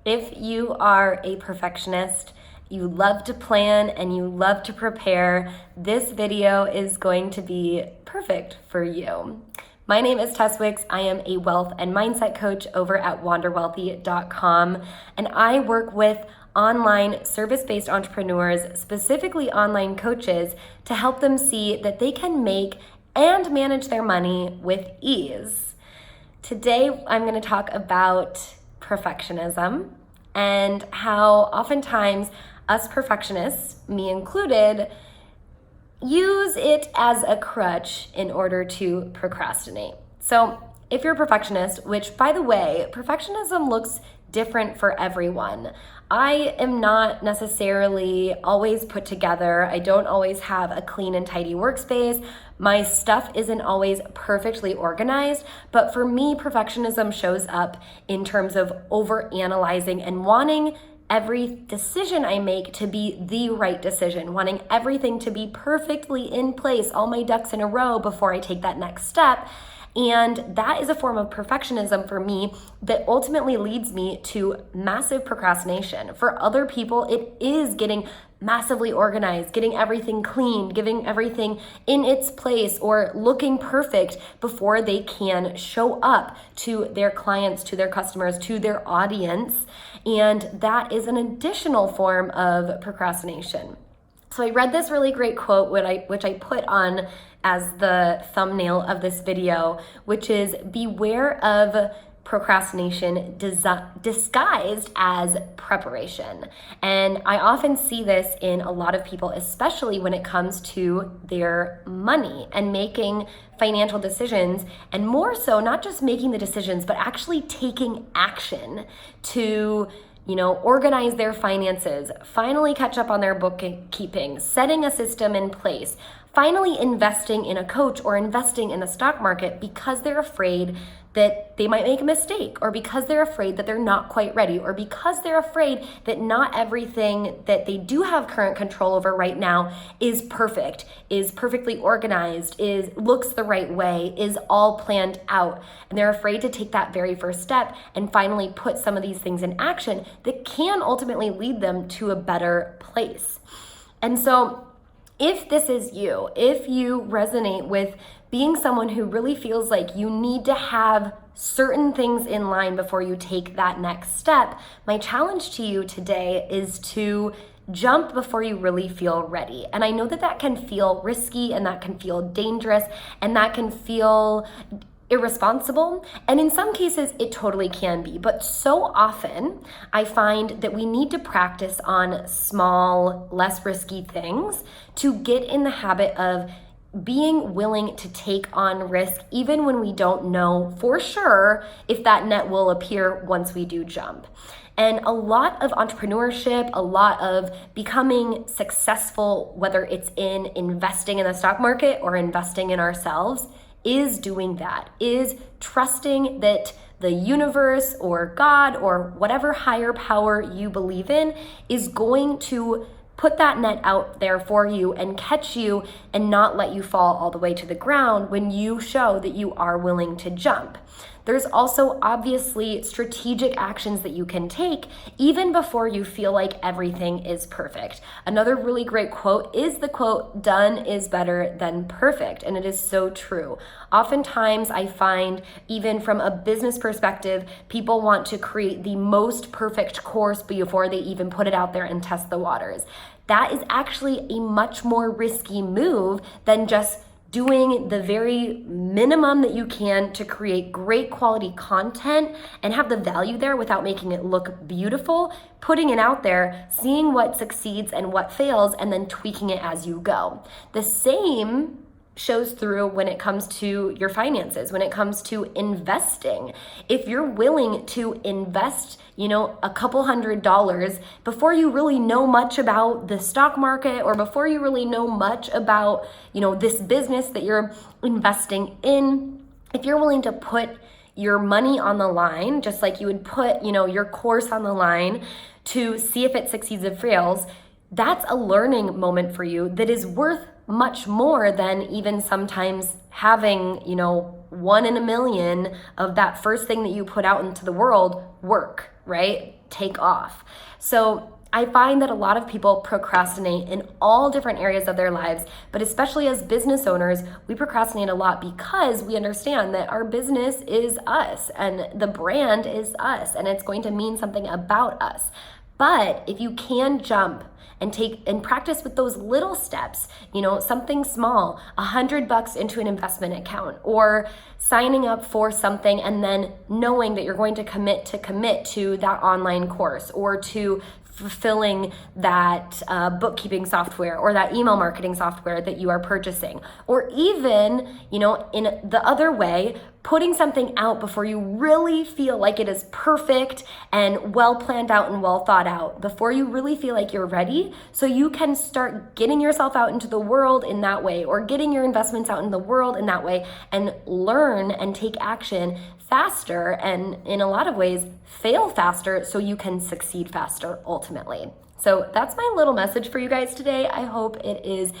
If you are a perfectionist, you love to plan and you love to prepare, this video is going to be perfect for you. My name is Tess Wicks. I am a wealth and mindset coach over at wanderwealthy.com, and I work with online service-based entrepreneurs, specifically online coaches, to help them see that they can make and manage their money with ease. Today, I'm going to talk about perfectionism and how oftentimes us perfectionists, me included, use it as a crutch in order to procrastinate. So if you're a perfectionist, which by the way, perfectionism looks different for everyone. I am not necessarily always put together. I don't always have a clean and tidy workspace. My stuff isn't always perfectly organized, but for me, perfectionism shows up in terms of overanalyzing and wanting every decision I make to be the right decision, wanting everything to be perfectly in place, all my ducks in a row before I take that next step. And that is a form of perfectionism for me that ultimately leads me to massive procrastination. For other people, it is getting massively organized, getting everything clean, getting everything in its place, or looking perfect before they can show up to their clients, to their customers, to their audience. And that is an additional form of procrastination. So I read this really great quote, which I put on as the thumbnail of this video, which is, beware of procrastination disguised as preparation. And I often see this in a lot of people, especially when it comes to their money and making financial decisions, and more so, not just making the decisions, but actually taking action to organize their finances, finally catch up on their bookkeeping, setting a system in place, finally investing in a coach or investing in the stock market because they're afraid that they might make a mistake, or because they're afraid that they're not quite ready, or because they're afraid that not everything that they do have current control over right now is perfect, is perfectly organized, looks the right way, is all planned out. And they're afraid to take that very first step and finally put some of these things in action that can ultimately lead them to a better place. And so if this is you, if you resonate with being someone who really feels like you need to have certain things in line before you take that next step, my challenge to you today is to jump before you really feel ready. And I know that that can feel risky, and that can feel dangerous, and that can feel irresponsible, and in some cases it totally can be. But so often I find that we need to practice on small, less risky things to get in the habit of being willing to take on risk, even when we don't know for sure if that net will appear once we do jump. And a lot of entrepreneurship, a lot of becoming successful, whether it's in investing in the stock market or investing in ourselves, is doing that, is trusting that the universe or God or whatever higher power you believe in is going to put that net out there for you and catch you and not let you fall all the way to the ground when you show that you are willing to jump. There's also obviously strategic actions that you can take even before you feel like everything is perfect. Another really great quote is the quote, "Done is better than perfect," and it is so true. Oftentimes I find, even from a business perspective, people want to create the most perfect course before they even put it out there and test the waters. That is actually a much more risky move than just doing the very minimum that you can to create great quality content and have the value there without making it look beautiful, putting it out there, seeing what succeeds and what fails, and then tweaking it as you go. The same shows through when it comes to your finances, when it comes to investing. If you're willing to invest, a couple $100s before you really know much about the stock market, or before you really know much about, this business that you're investing in, if you're willing to put your money on the line, just like you would put, your course on the line to see if it succeeds or fails, that's a learning moment for you that is worth much more than even sometimes having, 1 in a million of that first thing that you put out into the world work. right? Take off. So I find that a lot of people procrastinate in all different areas of their lives, but especially as business owners, we procrastinate a lot because we understand that our business is us and the brand is us and it's going to mean something about us. But if you can jump and take and practice with those little steps, something small, $100 into an investment account, or signing up for something and then knowing that you're going to commit to that online course, or to fulfilling that bookkeeping software or that email marketing software that you are purchasing, or even, in the other way, putting something out before you really feel like it is perfect and well planned out and well thought out, before you really feel like you're ready, so you can start getting yourself out into the world in that way, or getting your investments out in the world in that way, and learn and take action faster, and in a lot of ways fail faster so you can succeed faster ultimately. So that's my little message for you guys today. I hope it is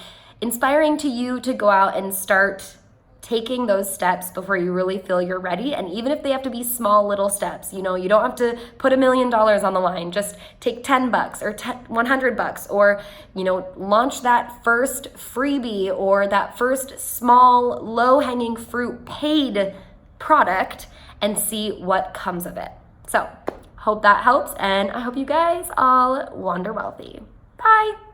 inspiring to you to go out and start taking those steps before you really feel you're ready. And even if they have to be small little steps, you don't have to put $1 million on the line. Just take $10 or $100, or launch that first freebie or that first small low-hanging fruit paid product and see what comes of it. So hope that helps, and I hope you guys all wander wealthy. Bye.